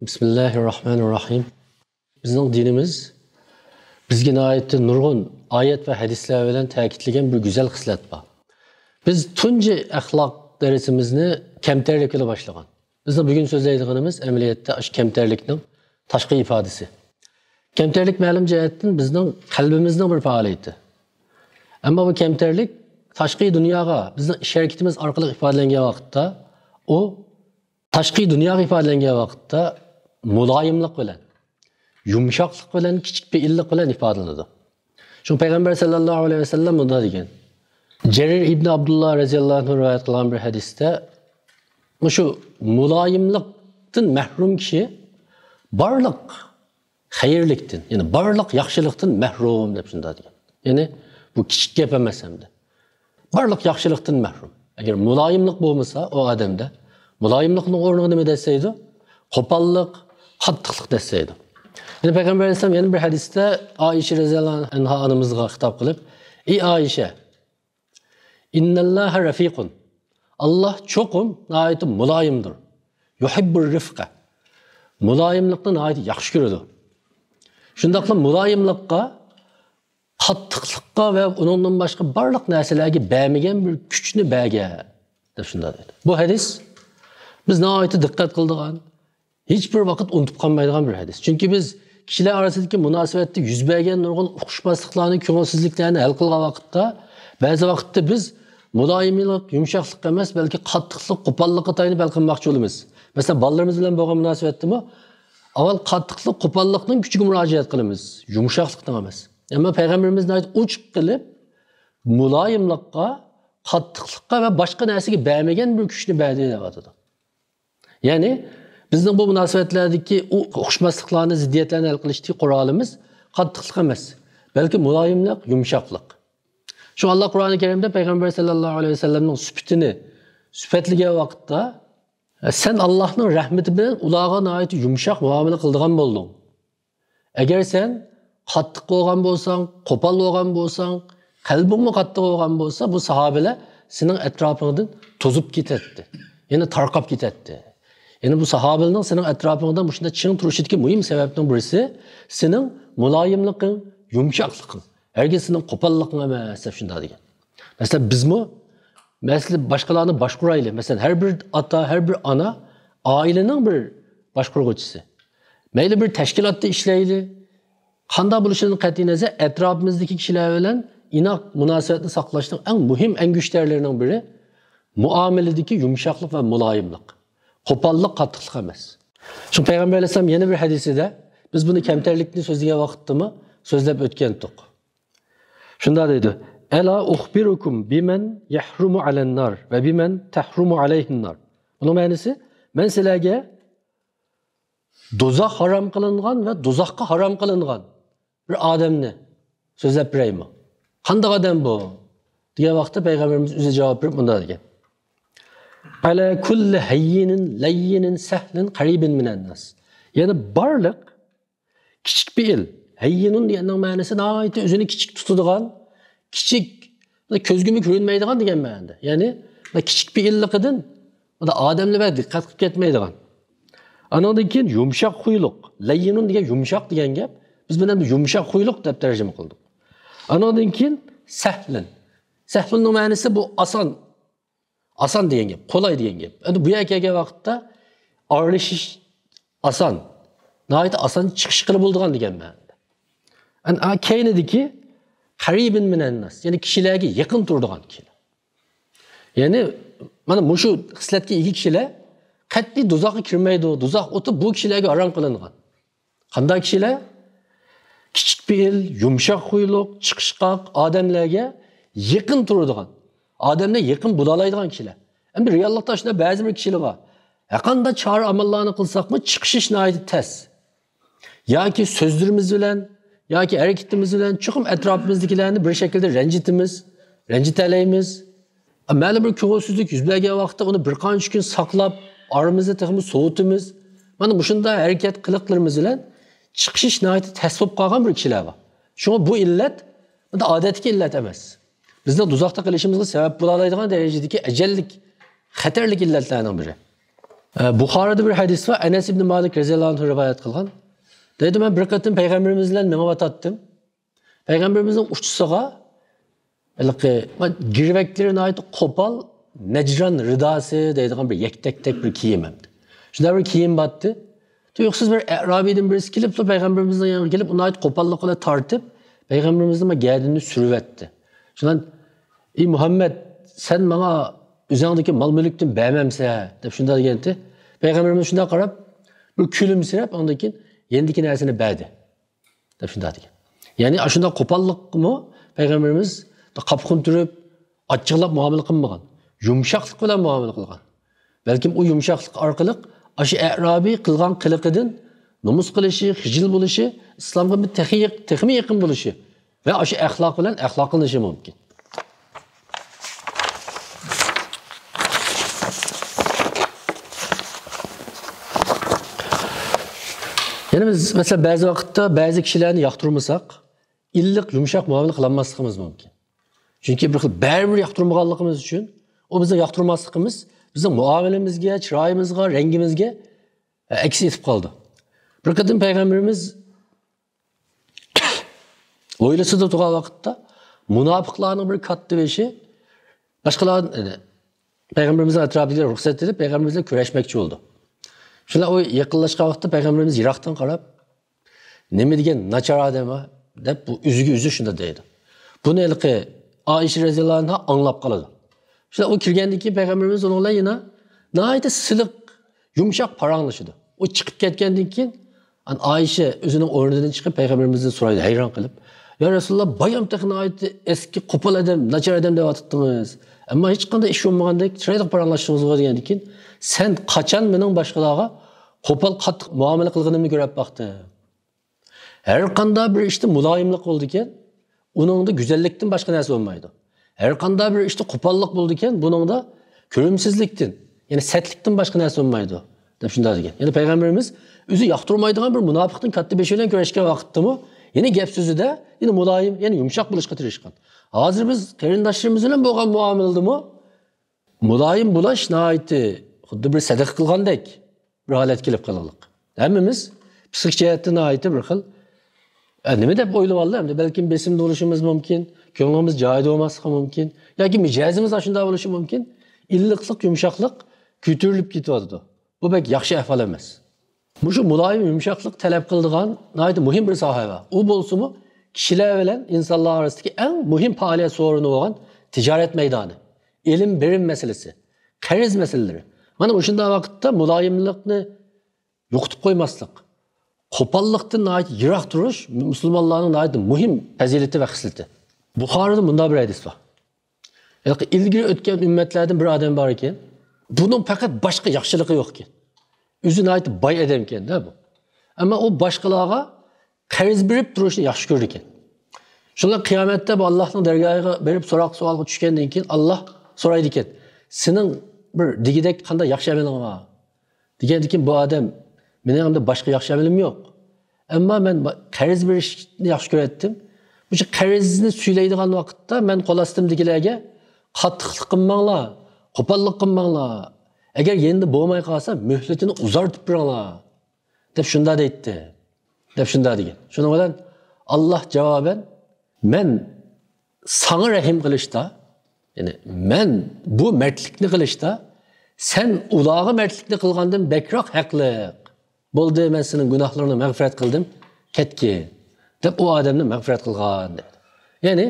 Bismillahirrahmanirrahim. Bizning dinimiz bizga nihoyatda nurg'un oyat va hadislar bilan ta'kidlagan bir go'zal xislat bor. Biz tunji axloq darsimizni kamtarlik bilan boshlagan. Bizning bugun so'zlaydiganimiz amaliyotda shu kamtarlikning tashqi ifodasi. Kamtarlik ma'lum jihatdan bizning qalbimizning bir faoliyati. Ammo bu kamtarlik tashqi dunyoga bizning ish harakatimiz orqali ifodalangan vaqtda u tashqi dunyoga ifodalangan vaqtda muloyimlik bilan, yumshoqlik bilan, kichik bir illik bilan ifodalanadi. Shu payg'ambar sallallohu alayhi vasallam bunday degan. Jarir ibn Abdullah radhiyallohu anhu rivoyat qilgan bir hadisda shu muloyimlikdan mahrum kishi barliq xayrlikdan, ya'ni barliq yaxshilikdan mahrum deb shunday degan. Ya'ni bu kichik gap emas hamda. Barliq yaxshilikdan mahrum. Agar muloyimlik bo'lmasa o odamda muloyimlikning o'rniga nima desaydi? Qo'pollik, qattiqlik desaydi. Yani Peygamber Aleyhisselam yana bir hadisda Ayşe radhiyallohu anha onamizga xitob qilib, "Ey Ayşe, innallaha rafiqun." Allah cho'qim, nihoyat muloyimdir. Yuhibbur rifqa. Muloyimlikni nihoyat yaxshi ko'radi. Shundaqla muloyimlikqa, qattiqlikqa va uningdan boshqa barliq narsalarga bermagan bir kuchni bergan deb shunday dedi. Bu hadis biz nihoyat diqqat qildigan, hiçbir vakit unutup kalmaydigan bir hadis. Çünkü biz kişiler arasındaki münasebette yüz bergen nurgun uquşmaslıklarını, köngülsüzlüklerini hal kılgan vakitte, bazı vakitte biz mulayimlik, yumuşaklık emas, belki qattiqlik, qo'pollikqa tayinib hal qilmoqchi bo'lamiz. Mesela ballarımız bilan bo'lgan munosabatdami? Avval qattiqlik, qo'pollikning kuchiga murojaat qilamiz, yumuşaklikdan emas. Ama Peygamberimiz uch qilib mulayimlikqa, qattiqlikqa va boshqa narsaga bermagan bir kuchni berdi deb aytadi. Yani bizning bu munosabatlerdagi o'xshmasliklarni, ziddiyatlarni hal qilishdagi qurolimiz qattiqlik emas, balki muloyimlik, yumshoqlik. Shu Alloh Qur'oni Karimda Payg'ambar sallallohu alayhi vasallamning sifatlagan vaqtda sen Allohning rahmati bilan ularga nihoyat yumshoq muomala qildigan bo'lding. Agar sen qattiq bo'lgan bo'lsang, qo'pol bo'lgan bo'lsang, qalbingmi qattiq bo'lgan bo'lsa, bu sahobalar sening atrofingdan to'zib ketadi. Ya'ni tarqab ketadi. Yani bu sahabenin senin etrafında bu şunda çın turuşideki mühim sebepten birisi senin mulayimlikin, yumuşaklıkın. Herkes senin kopallıkın emas şunda degan. Mesela biz mi? Mesela başkalarını başkurayla. Mesela her bir ata, her bir ana ailenin bir başkurgucusu. Meyli bir teşkilatta işleyli. Kanda buluşunun katıneze etrafımızdaki kişiler bilen inak münasebetini saklaştığın en mühim, en güçlerlerinden biri muameledeki yumuşaklık ve mulayimlik. Qo'pollik, qattiqlik emas. Shu Payg'ambar alayhisalom yana bir hadisida biz buni kamtarlikni so'zlagan vaqtdami so'zlab o'tgan to'q. Shunda dedi: "Ela ukhbirukum biman yahrumu alan-nar va biman tahrumu alayhin-nar." Buning ma'nosi men sizlarga do'zax harom qilingan va do'zaxga harom qilingan bir odamni so'zlab beraymi? Qanday odam bu? degan vaqtda Payg'ambarimiz o'zi javob berib bunday degan: "Ala kulli hayyinin, layyinin, sahlin, qaribin minan nas." Yani barlık küçük bir il. Hayyinin diyenin ma'nosi nihoyat o'zini kichik tutadigan, kichik ko'zgimi ko'rinmaydigan degan ma'noda. Ya'ni kichik bir illiqidan odamlarga diqqat qilib ketmaydigan. Andan keyin yumshoq xuyliq, layyinin degan yumshoq degan gap, biz buni yumshoq xuyliq deb tarjima qildik. Andan keyin sahlin. Sahlinning ma'nosi bu asan degan gap, qolay degan gap. Endi bu yerga kelgan vaqtda aralashish asan, nihoyat asan chiqish qilib bo'ladigan degan ma'noda. Ana keynidiki qaribin minan nas, ya'ni kishilarga yaqin turadigan kishilar. Ya'ni mana shu xislatga ega kishilar qat'iy do'zaxga kirmaydi, do'zax o'ti bu kishilarga harom qilingan. Qanday kishilar? Kichik bir, yumshoq xuyliq, chiqishqoq odamlarga yaqin turadigan. Adamlar yakın bulalaydigan kişiler. Ama reallikda shunda ba'zi bir kişiler var. Qanday chora amallarni qilsaqmi chiqishish nihoyat tez. Yoki so'zlarimiz bilan, yoki harakatimiz bilan chuqum atrofimizdagilarni bir shaklda ranjitalaymiz. Ma'lum bir ko'ngilsizlik yuz bergan vaqtda uni bir qancha kun saqlab, oramizda texmi sovutimiz. Mana bu shunday harakat qiliqlarimiz bilan chiqishish nihoyat tez bo'lib qolgan bir kishilar bor. Shunga bu illat odatdagi illat emas. Bizning do'zaxda qilishimizga sabab bo'laydigan darajadagi ajallik, xatarlik illatlarning biri. Buxoroda bir hadis var. Enes ibn Malik radhiyallohu anhu rivoyat qilgan. Deydi, men bir qatim payg'ambarimiz bilan minib o'tdim. Payg'ambarimizning uchisiga girvaklarni aytib qo'pol Necran ridasi deydigan bir yektek bir kiyim hem. Shunda bir kiyim batdı. Tuyuqsiz bir Arabi'den birisi kelib, payg'ambarimizning yanına kelib, uni aytib qo'pollik bilan tortib, payg'ambarimizning gadini surib etdi. Shundan, "Ey Muhammad, sen bana üzerindeki mal mülkten beğenmemse," deb shunda degandi. Payg'ambarimiz shunda qarab, bir kulimsirab, ondan keyin yendiki narsani berdi. Deb shunda degan. Ya'ni shunda qo'pollikmi payg'ambarimiz qapqin turib, achchiqlab muomala qilmagan. Yumshoqlik bilan muomala qilgan. Balkim o yumshoqlik orqali aşı Arabi qilgan qiliqidan nomus qilishi, xijil bo'lishi, islomga bir texmi yaqin bo'lishi va aşı axloq bilan axloqlanishi mumkin. Yani biz mesela bazı vakitte bazı kişilerini yaktırmasak, illik yumuşak muamele kılanmaslıkımız mümkün. Çünkü bir baribir yaktırmaganlığımız için o bizim yaktırmaslıkımız bizim muamelemizge, çırağımızga, rengimizge eksi etip kaldı. Bir kadın peygamberimiz öylesi de tuğal vakitte münafıklarının bir katlı beşi başkalarının peygamberimizin etrafıyla ruhsat edip peygamberimizle küreşmekçi oldu. Şuna o yakınlaşkan vakitte peygamberimiz Irak'tan qarab, "Neme degen nachar adama," deb bu üzü şunda deydi. Bunu elki Ayşe radhiyallohu anha anlap qaladı. Şuna o kirgendeki peygamberimiz onunla yine nahayete silik, yumuşak paranlaşıdı. O çıkıp ketkendan keyin Ayşe özünün o'rnidan chiqib peygamberimizden so'raydi, hayron qilib. "Ya Rasululloh, bayam nahayete eski qo'pol adam, nachar adam deb atdingiz. Ammo hech qanday ish bo'lmagandek chiroyli paranlashdingiz degandan keyin, sen qachon mening boshqalarga qo'pol qattiq muomala qilganimni ko'rib baqdi. Her qanday bir ishda muloyimlik bo'ldi ekan, uningda go'zallikdan boshqa narsa bo'lmaydi. Her qanday bir ishda qo'pollik bo'ldi ekan, buningda ko'rimsizlikdan, ya'ni satlikdan boshqa narsa bo'lmaydi deb shunday degan. Ya'ni payg'ambarimiz o'zi yoqtirmaydigan bir munofiqning katta beshi bilan kurashgan vaqtdami, ya'ni gap so'zida, ya'ni muloyim, ya'ni yumshoq bo'lishga tirishgan. Hozir biz qarindoshlarimiz bilan bo'lgan muomaladami muloyim bo'lish nihoyatda xuddi bir sadaqa qilgandek bir holat kelib qoldik. Hammamiz psixik jihatdan nihoyatda bir xil nima deb o'ylab oldim, balkim besimda bo'lishimiz mumkin, ko'nglimiz joyida bo'lmasligi mumkin, yoki mijozimiz shunday bo'lishi mumkin. Illiqlik, yumshoqlik ko'tarilib ketyapti. Bu bek yaxshi ahvol emas. Mushu muloyim yumshoqlik talab qiladigan nihoyatda muhim bir soha va u bo'lsa-mu kishilar bilan insonlar orasidagi eng muhim faoliyat so'rini bo'lgan tijorat maydoni, ilm birim meselesi, qarz meseleleri. Mana o'shunday vaqtda muloyimlikni yo'qotib qo'ymaslik, qo'pollikdan yiroq turish musulmonlarning nihoyatda muhim fazilati va xislati. Buxoroda bunday bir hadis bor. İlgili o'tgan ummatlardan bir odam bor ekan, bunun faqat boshqa yaxshiligi yo'q ekan. O'zi nihoyatda boy odam ekan-da bu. Ammo u boshqalarga qarz berib turishni yaxshi ko'rdi ekan. Shunlar qiyomatda bu Allohning dargohiga berib so'roq savolga tushgandan keyin Alloh so'raydi ekan, "Sening bir digidek qanday yaxshi amaling bor?" Degandan keyin bu odam, "Mening hamda boshqa yaxshi amalim yo'q. Ammo men qarz berishni yaxshi ko'ratdim. Bu qarzni suylaydigan vaqtda men qo'l ostimdagilarga qattiqlik qilmanglar, qo'pollik qilmanglar. Agar endi bo'lmay qolsa, muhlatini uzartib turinglar." deb shunda deydi. Deb shunda degan. Shuning bilan Alloh javoban, "Men sana rahim qilishda, ya'ni men bu mertlikni qilishda sen ularga mertlikni qilgandan bekroq haqli. Bo'ldi, men sening gunohlarini mag'firat qildim, ketgin." deb o odamni mag'firat qilgan dedi. Ya'ni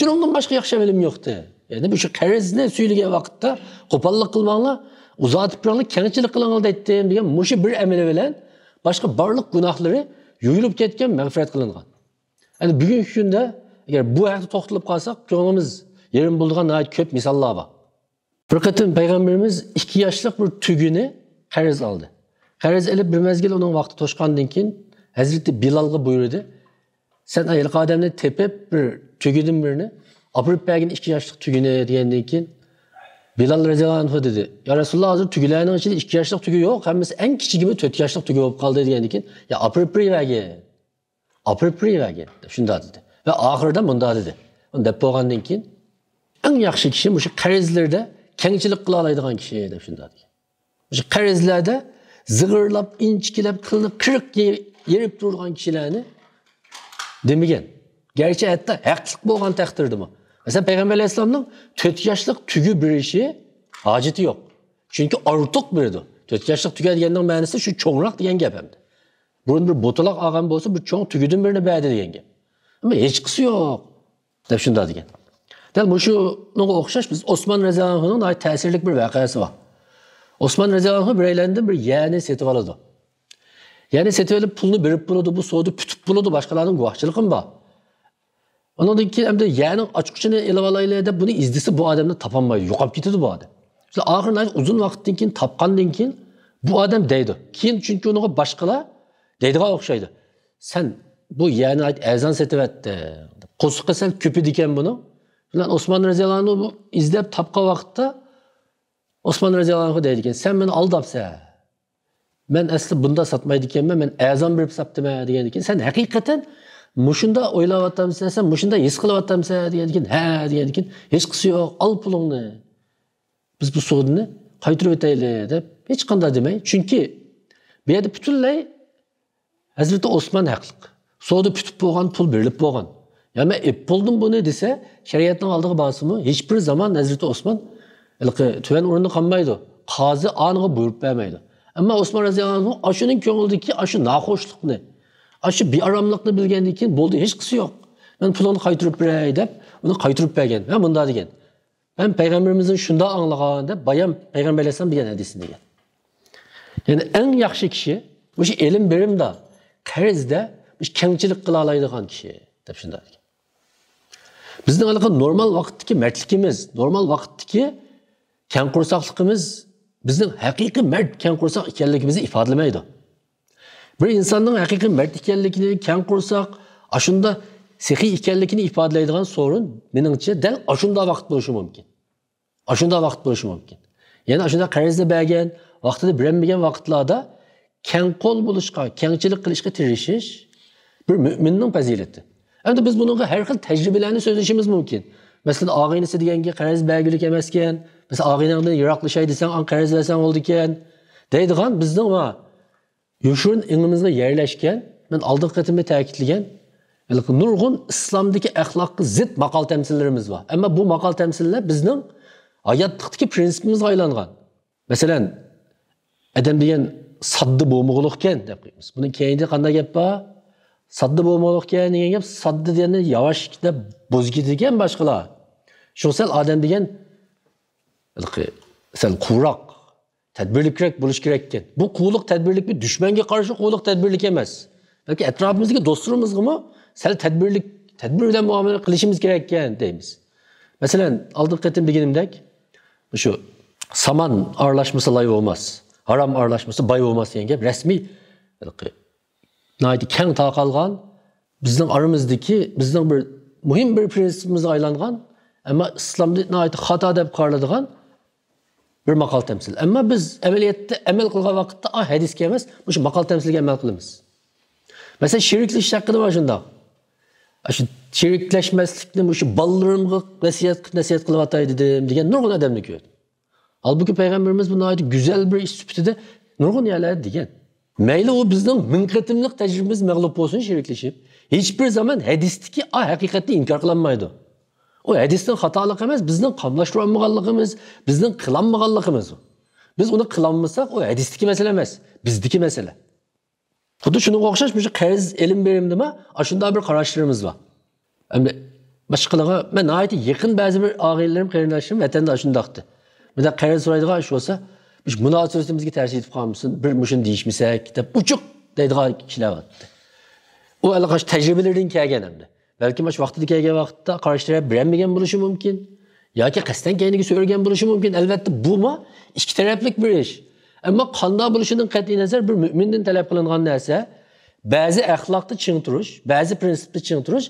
shuningdan boshqa yaxshi amalim yo'qdi. Ya'ni shu qarzni suylagan vaqtda qo'pollik qilmanglar, uzatib turinglar, kengchilik qilinglar deydim degan mushu bir amali bilan boshqa barliq gunohlari yuyilib ketgan, mag'firat qilingan. Yani bugungi kunda agar bu haqda to'xtalib qolsak, ko'nglimiz yerim bo'ladigan nihoyat ko'p misollar bor. Bir qatim payg'ambarimiz 2 yoshlik bir tuguni qarz oldi. Qarz olib bir mezgil uning vaqti to'shqandan keyin Hazreti Bilalga buyurdi. "Sen ayol odamni tepib bir tugidin birini, olib bergin 2 yoshlik tuguni" degandan keyin Bilal radhiyallohu anhu dedi, "Ya Rasululloh, hozir tugilarning ichida 2 yoshlik tugi yo'q, hammasi eng kichigimi 4 yoshlik tugi bo'lib qoldi" degandan keyin, "Ya olib bergin. Olib bergin" deb shunda dedi. Va oxirida bunda dedi. Uni deb bo'lgandan keyin eng yaxshi kishi shu qarzlarda kengchilik qila oladigan kishi deb shunda dedi. Qarzlarda zig'irlab, inchikilab, qilinib, qirq yerib turgan kishilarni demagan. Gerçi hatta haqliq bo'lgan taqdirdimi? Mesela Peygamber Aleyhisselam'ın 4 yaşlık tügü bir işi haceti yok. Çünkü artık birdi. 4 yaşlık tügü deganning ma'nosi şu çoğunluk degan gap hamda. Bunun bir botaloq olgan bo'lsa, bir çoğun tügüdün birini badi degan gap. Ama hech qisi yo'q. Deb shunda degan. Dal bu shunga o'xshash biz Osman roziyallohu anhuning ta'sirli bir voqeasi bor. Osman roziyallohu anhu biraylardan bir yani setib oladi. Yani setib olib pulni berib bo'ladi, bu savdo putib bo'ladi, boshqalarning guvohchiligim bor. Ondan keyin hamda yani açıkçını ele alayla deb buni izdisi bu odamni topolmaydi, yo'qolib ketadi bu odam. İşte oxirida uzun vaqtdan keyin topgandan keyin bu odam deydi. Keyin chunki uni boshqalar deydigan o'xshaydi. Sen bu yani azon setyapti. Qo'shiqqa sal ko'pidi ekan buni. Bilan Osman roziyallohu anhu izlab topgan vaqtda Osman roziyallohu anhu deydi ekan, sen meni aldapsan. Men asli bunda satmaydi ekanman, men azon berib saptime degan ekan. Sen haqiqatan Muşunda o'ylayaptamsan, sen muşunda his qilyaptamsan degan, ha degan ekan, hech qisi yo'q, al pulingni. Biz bu sodni qaytarib o'taylik deb hech qanday demay, chunki bu yerda butunlay Hazreti Osman haqliq. Sodi putib bo'lgan, pul berilib bo'lgan. Yani puldan buni desa, shariatning oldiga borsimi, hech bir zaman Hazreti Osman tuvan o'rinda qolmaydi. Qozi aniga buyurib bermaydi. Ammo Osman roziyallohu anhu ashuning ko'nglidagi ashu naxo'shlikni Aşı bir aramlıkını bilgendiği için boldu hiç kısı yok. Ben pulunu qaytırıp beray dep, onu qaytırıp bergen. Ben bunda degen. Ben peygamberimizin şunda anlağan dep, bayan peygamber aleyhisselam degan hadisini degen. Yani en yaxşı kişi, bu şey elim berim da, qarzda, bu kengchilik qila oladigan kişi dep şunda degen. Bizning normal vaqtdagi mardligimiz, normal vaqtdagi keng qursaqligimiz bizning haqiqiy mard keng qursaq ekanligimizni ifodalamaydi. Bir insanın haqiqiy mard ekanligini, keng qursaq, ashunda sehiy ekanligini ifodalaydigan sorun meningcha dal ashunda vaqt bo'lishi mumkin. Ashunda vaqt bo'lishi mumkin. Ya'ni ashunda qarzda bergan, vaqtida berilmagan vaqtlarda keng qo'l bo'lishga, kengchilik qilishga tirishish bir mo'minning fazilati. Endi biz bunga har xil tajribalarni so'zlashimiz mumkin. Masalan, og'aynisi deganga qarz bergilik emas ekan, masalan, og'ayningdan yiroqlashay desang, an qarz bersang bo'ldi ekan, deydigan bizning va Yuşurun inimizde yerleşken, ben aldık katımı ta'kidlagan, nurg'un İslam'daki ahlakı zid maqal temsillerimiz var. Ama bu maqal temsiller bizning hayotdagi prinsipimizga aylangan. Masalan, adam degan saddi bo'lmoqlik ekan deb qo'yamiz. Buning keyinda qanday gap bor? Saddi bo'lmoqlik ekan degan gap, saddi degani yavash deb bo'zgi degan boshqalar. Shunsal odam degan sal quvroq tedbirlikrak bo'lish kerak ekan. Bu quvlik tedbirlik bir düşmanga qarshi quvlik tedbirlik emas. Balki atrofimizdagi do'stlarimizga sal tedbir bilan muomala qilishimiz kerak ekan deymiz. Masalan, oldingi qatim deganimdek, shu saman aralashmasa loy bo'lmas, harom aralashmasa boy bo'lmas degan gap rasmiy keng taqalgan bizning oramizdagi bizning bir muhim bir prinsipimizga aylangan, ammo islomda xato deb qaraladigan bir maqal temsil. Ama biz ameliyatda amal qilgan vaqtda hadisga emas, shu maqal temsilga amal qilamiz. Mesela şirikleşish haqida var shunda. Shu shiriklashmaslikni shu bolalarımga nasihat qilib atay dedim degan nurg'un odamni ko'rdim. Halbuki payg'ambarimiz buni güzel bir ish sifatida nurg'un yerlar degan. Mayli u bizning minqatimliq tajribamiz mag'lub bo'lsin shiriklashib, hech bir zaman hadisdagi haqiqatni inkor qilinmaydi. O hadisning xatolik emas, bizning qamlashtirolmaganligimiz, bizning qilanmaganligimiz. Biz uni qilanmasak, o hadisdagi masala emas, bizdagi masala. Xuddi shunga o'xshash shu qarz ilm berimdimi, shunda bir qarashlarimiz bor. Endi boshqalarga men aytdi yaqin ba'zi bir og'aylarim, qarindoshlarim vatanda shundaqdi. Bunda qarz so'raydigan ish bo'lsa, biz munosabatimizga ta'sir etib qolmasin, bir mushun deyishmasak deb uchuq deydigan kishilar bor. O alaqash tajribalardan kelgan hamda. Belki maç vaqtida kelgan vaqtda qarashtirib berilmagan bo'lishi mumkin yoki qasdan keyingi so'ragan bo'lishi mumkin. Albatta bu ikki taraflik bir ish. Ammo qanday bo'lishidan qat'iy nazar bir mo'mindan talab qilingan narsa, ba'zi axloqni ching turish, ba'zi prinsipni ching turish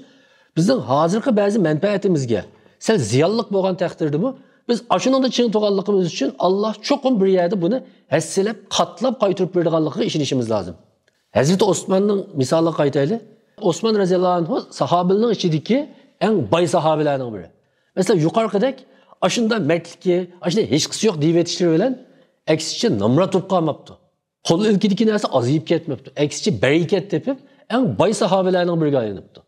bizning hozirgi ba'zi manfaatimizga sal ziyonlik bo'lgan taqdirdami, biz ashuningda ching turganligimiz uchun Alloh cho'qim bir yerda buni hassalab, qatlab qaytirib berganligiga ishonishimiz lozim. Hazreti Osmanning misolini qaytaylik. Osman roziyallohu anhu sahabining ichidagi eng boy sahabilarning biri. Mesela yuqorqidek ashunda mardligi, ashunda hech qisi yo'q deb aytishlar bilan Aksiçe namrat bo'lib qolmabdi. Qo'l ilkidagi narsa aziyib ketmabdi. Aksiçe barakat tepib, eng boy sahobalarning biriga aylanibdi.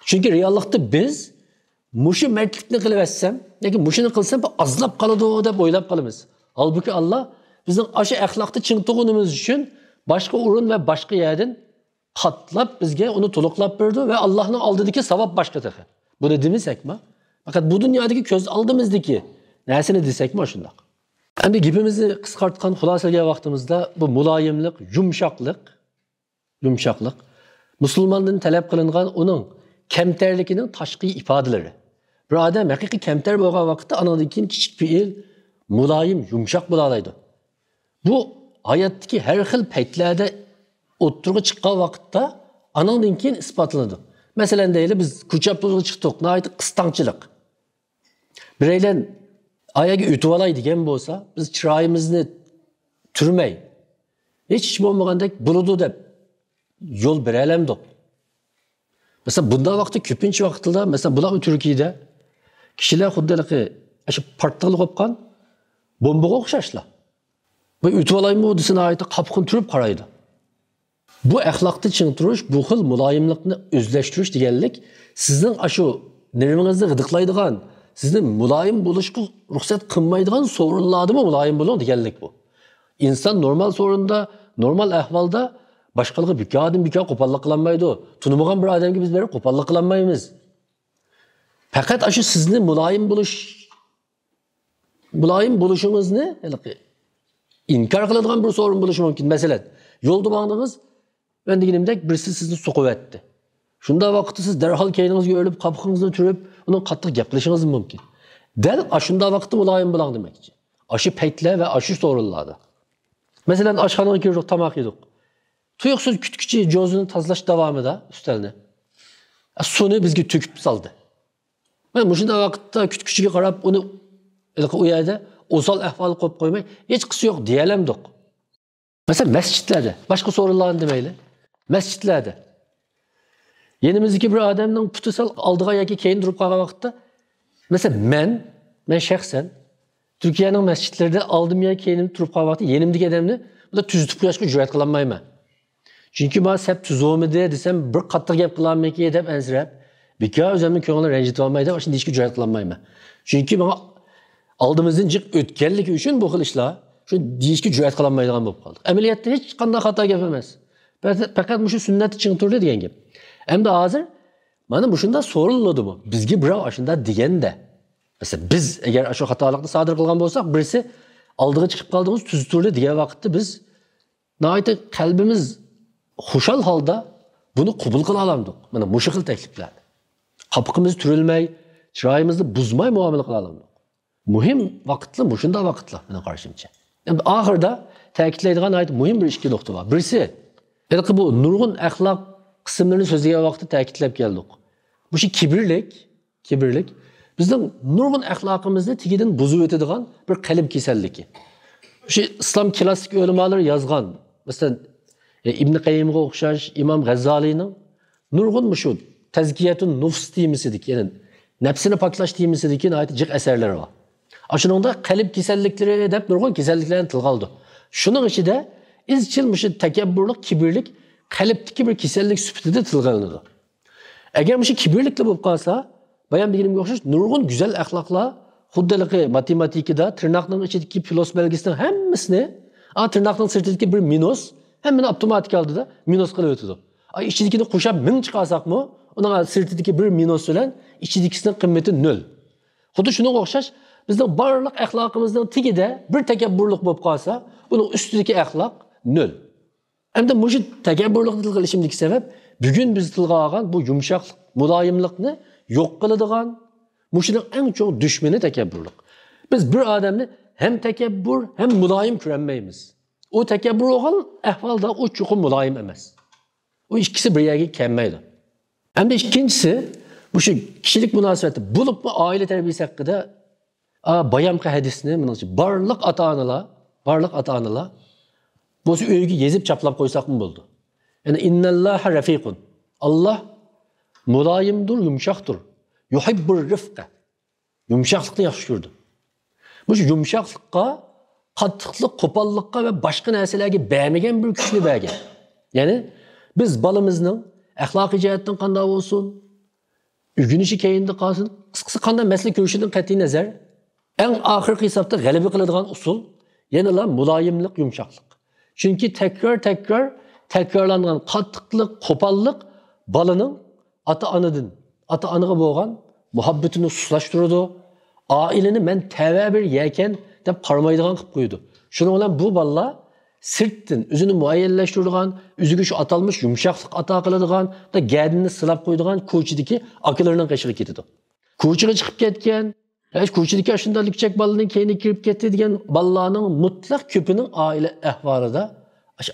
Chunki reallikda biz mushu mardlikni qilib etsam, yoki mushuni qilsam azlab qoladi deb o'ylab qolamiz. Halbuki Alloh bizning o'sha axloqni ching tug'unimiz uchun boshqa o'rin va boshqa yerdan qatlab bizga uni to'liqlab berdi va Allohning oldidagi savob boshqa taqa. Buni demasakmi? Faqat bu dunyodagi ko'z oldimizdagi narsani desakmi shundoq. Endi gapimizni qisqartgan xulosaga vaqtimizda bu muloyimlik, yumshoqlik musulmondan talab qilingan uning kamtarligining tashqi ifodalari. Bir odam haqiqiy kamtar bo'lgan vaqtda anadan keyin kichik fe'l muloyim, yumshoq bo'la oladi. Bu hayotdagi har xil paytlarda o'ttirg'i chiqqan vaqtda anadan keyin isbotlanadi. Masalan deylik biz ko'chab chiqdik, nəhayət qistangchilik. Bireylen ayaga o'tib olay degan bo'lsa, biz chiroyimizni turmay, hech bo'lmagandek bo'ladi deb yo'l beralamdik. Mesela bunday vaqtda ko'pincha vaqtlarda, mesela bular Turkiyada kishilar xuddaligi shu portqil qo'ygan bombaga o'xshashlar. Bu o'tib olaymi desini aytib qapqin turib qaraydi. Bu axloqni chingtirish, bu xil muloyimlikni o'zlashtirish deganlik sizning shu nervingizni g'idiqlaydigan, sizni muloyim bo'lishga ruxsat qilmaydigan sovrinlarni muloyim bo'ling deganlik bu. İnsan normal so'rinda, normal ahvolda boshqalarga bikodan-biko qo'pollik qilmaydi. Tunmagan bir odamga biz berib qo'pollik qilmaymiz. Faqat shu sizni muloyim bo'lishingizni inkor qiladigan bir so'rin bo'lishi mumkin. Masalan, yo'lda mangdingiz, ben deganimdek birisi sizni so'qib etdi. Shunda vaqtda siz darhol keyningizga o'lib, qapqingizni turib, uni qattiq gaplashingiz mumkin. Dal shunda vaqtda muloyim bo'ling demakchi. Shu paytlar va shu so'rinlarda. Masalan, oshxonaga kirdik, tomoq yedik. Tuyuqsiz kütküçü jozini tozalash davomida ustalni suvni bizga to'kib soldi. Men shunday vaqtda kütküchiga qarab uni u yerda o'sal ahvol qo'yib qo'ymay, hech qisi yo'q deyalamdik. Masalan, masjidlarda, boshqa so'rinlarni demayli. Masjidlarda yenimizdagi bir odamning puti sal oldiga yoki keyin turib qolgan vaqtda, masalan, men shaxsan Turkiyaning masjidlarida oldim yoki keyin turib qolgan vaqtda yenimdagi odamni bunda tuzitib qo'yishga jur'at qila olmayman. Çünkü ben hep tuzomide desem bir qattiq gap qilamanki deb ansirab, bika o'zimning ko'nglimni ranjitib olmaydi, o'sha deyishga jur'at qila olmayman. Chunki men oldimizdan jiq o'tganligi uchun bu xil ishlar shu deyishga jur'at qila olmaydigan bo'lib qoldik. Amaliyotda hech qanday xato gap emas. Faqat shu sunnatni chingtirdi degan gap. Endi hozir mana bu shunda so'riladi-mi? Bizga birov shunda deganda, mesela biz agar shu xatolikni sodir qilgan bo'lsak, birisi oldiga chiqib qoldingiz, tuzturdi degan vaqtda biz nəhayət qalbimiz xushal holda buni qabul qila olamiz. Mana mushu xil takliflar. Qapqimiz turilmay, chiroyimizni buzmay muomala qila olamiz. Muhim vaqtlar shunda vaqtlar meni qarashimcha. Endi oxirida ta'kidlaydigan muhim bir ikki nuqta bor. Birisi, bu nurg'un axloq qismlarini so'zlagan vaqtda ta'kidlab keldik. Bu kibrlik bizning nurg'un axloqimizni tigidan buzib o'tadigan bir qalb kasalligi. Shu islom klassik ulamolar yozgan, masalan, İbn Qayyimga o'xshash İmam G'azzoliyning nurg'un shu tazkiyatun nufs temisidagi, ya'ni nafsini poklash temisidagi jiq asarlari bor. Shuningda qalb kasalliklari deb nurg'un kasalliklarni tilga oldi. Shuning ichida izchil shu takabburlik, kibrlik qalbdagi bir kasallik sifatida tilga olinadi. Agar shu kibrlikli bo'lib qolsa, bayon deganimga o'xshash nurg'un go'zal axloqlar xuddaligi matematikada tirnoqning ichidagi plus belgisining hammasini, tirnoqning sirtidagi bir minus hemen avtomatik aldı da minus qilib o'tadi. İçidikini qo'shib 1000 chiqarsaqmi, uning sirtidagi bir minus bilan ichidikisining qimmati 0. Xuddi shunga o'xshash bizning barliq axloqimizning tigida bir takabburlik bo'lib qolsa, buning ustidagi axloq 0. Endi shu takabburlikni tilga olishimdagi sabab bugun biz tilga olgan bu yumshoqlik, muloyimlikni yo'q qiladigan, shuning eng cho'ng dushmani takabburlik. Biz bir odamni hem takabbur hem muloyim ko'rmaymiz. O takabbur olan ahvalda o chuqur muloyim emas. O ikkisi bir yerga kelmaydi. Hamda ikkinchisi, bu shu kishilik munosabati bo'lib oila tarbiyasi haqida bayamqi hadisni barliq ota-onalar bu uyga yezib chaplab qo'ysaqmi bo'ldi. Ya'ni innalloha rafiqun. Alloh muloyimdir, yumshoqdir. Yuhibbur rifqa. Yumshoqlikni yaxshi ko'rdi. Bu yumshoqlikqa qattiqlik, qo'pollikqa va boshqa narsalarga bermagan bir kuchni bergan. Ya'ni biz bolamizning axloqiy jihatdan qanday bo'lsin, o'rganishi keyinda qolsin, qisqasi qanday masala ko'rishidan qat'iy nazar, eng oxirgi hisobda g'alaba qiladigan usul yana muloyimlik, yumshoqlik. Chunki takrorlangan qattiqlik, qo'pollik bolaning ota-onaga bo'lgan muhabbatini sustlashtiradi. Aileni men tava bir yeken deb qaramaydigan qilib qo'ydi. Shuning bilan bu bolalar sirtdan o'zini muayyanlashtiradigan, o'ziga shu atalmış yumshoqlik ato qiladigan, da gadini silab qo'yadigan ko'chidagi akalarining qishiga ketadi. Ko'chaga chiqib ketgan, ko'chidagi shundalik kichik bolaning keyini kirib ketdi degan bolalarning mutlaq ko'pining oila ahvolida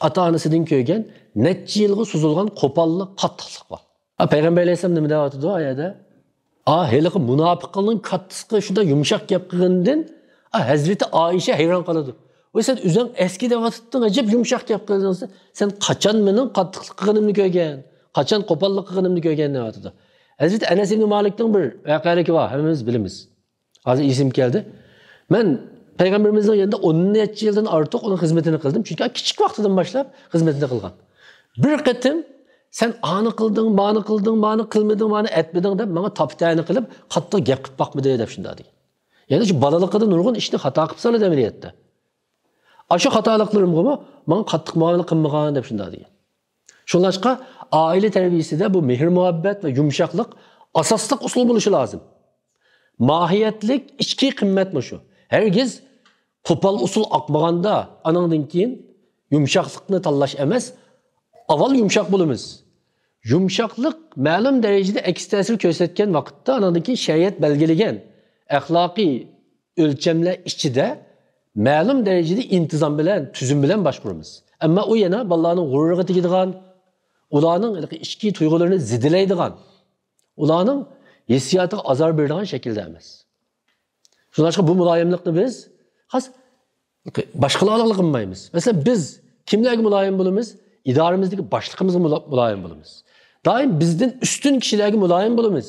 ota-onasidan ko'rgan necha yilga suzilgan qo'pollik, qattiqlik bor. Payg'ambar alayhisalom nima deyotdi oyada? Heliqi munofiqning kattisi shunda yumshoq gap qilgandan Hazreti Aisha hayron qoladi. O sen o'zing eski devatding, ajab yumshoq gap qildingiz. Sen qachon mening qattiqlik qilganimni ko'rgan, qachon qo'pollik qilganimni ko'rgan deyotdi. Hazreti Anas ibn Malikning bir voqealigi bor, hammamiz bilamiz. Hozir esim keldi. Men Payg'ambarimizning yanında 10 necha yildan ortiq uning xizmatini qildim. Chunki kichik vaqtidan boshlab xizmatini qilgan. Bir qatim sen ani qilding, mani qilmading, mani etmeding deb menga taptani qilib, qattiq gap qilib boqmadi deb shunda degan. Ya'ni shu bolalikda nurg'un ishni xato qilib soladi amaliyotda. Shu xatoliklarımga menga qattiq muomala qilmagan deb shunda degan. Shunlashqa oila tarbiyasida bu mehr muhabbat va yumshoqlik asosli usul bo'lishi lozim. Mahiyatlik ichki qimmatmi shu? Hergiz qo'pol usul aqmaganda anandan keyin yumshoqlikni tanlash emas, avval yumshoq bo'lamiz. Yumshoqlik ma'lum darajada aks ta'sir ko'rsatgan vaqtda anandan keyin shariat belgilagan axloqiy o'lchamlar ichida ma'lum darajada intizom bilan, tuzum bilan boshquramiz. Ammo u yana bolalarning g'ururiga tegadigan, ularning ichki tuyg'ularini zidilaydigan, ularning hissiyotiga azor beradigan shaklda emas. Shuningdek bu muloyimlikni biz boshqalarga qilmaymiz. Masalan, biz kimlarga muloyim bo'lamiz? İdaremizdeki başlıkımızga muloyim bo'lamiz. Doim bizden üstün kişilerge muloyim bo'lamiz.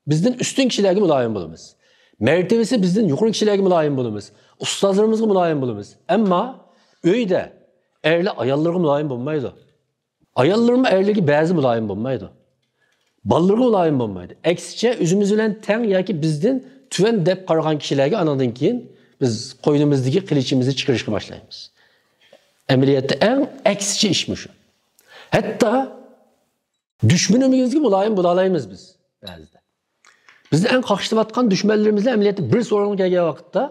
Bizden üstün kişilerge muloyim bo'lamiz. Mertebesi bizden yuqori kişilerge muloyim bo'lamiz. Ustozlarımızga muloyim bo'lamiz. Ammo uyda erlar ayollarga muloyim bo'lmaydi. Ayollarga erlarga ba'zi muloyim bo'lmaydi. Bolalarga muloyim bo'lmaydi. Aksicha o'zimiz bilan teng yoki bizden tuvan deb qaragan kishilarga andan keyin biz qo'ynimizdagi qilichimizni chiqarishga boshlaymiz. Ameliyatda en eksici işmiş. Hatta düşmanımızga muloyim bo'la olamiz biz ba'zida. Bizni en qaqshlayotgan düşmanlarimizla ameliyatda bir so'ringa kelgan vaqtda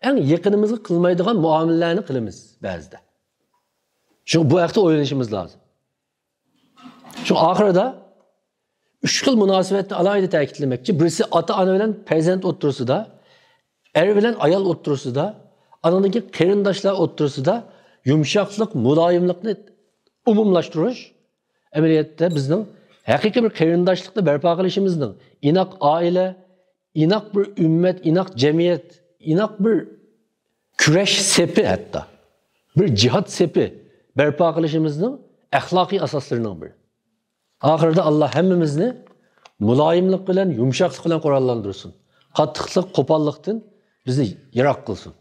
en yaqinimizga qilmaydigan muomalalarni qilamiz ba'zida. Shu bu vaqtda o'ylanishimiz lozim. Shu oxirida 3 xil munosabatni alohida ta'kidlamoqchi. Birisi ota-ona bilan farzand o'rtasida, er bilan ayol o'rtasida, anadagi qarindoshlar o'rtasida yumshoqlik, muloyimlikni umumlashtirish amaliyotda bizning haqiqiy bir qarindoshlikni barpo qilishimizning, inoq oila, inoq bir ummat, inoq jamiyat, inoq bir kurash sepi hatta bir jihad sepi barpo qilishimizning axloqiy asoslarining biri. Oxirida Alloh hammamizni muloyimlik bilan, yumshoqlik bilan qurollantirsin. Qattiqlik, qo'pollikdan bizni yiroq qilsin.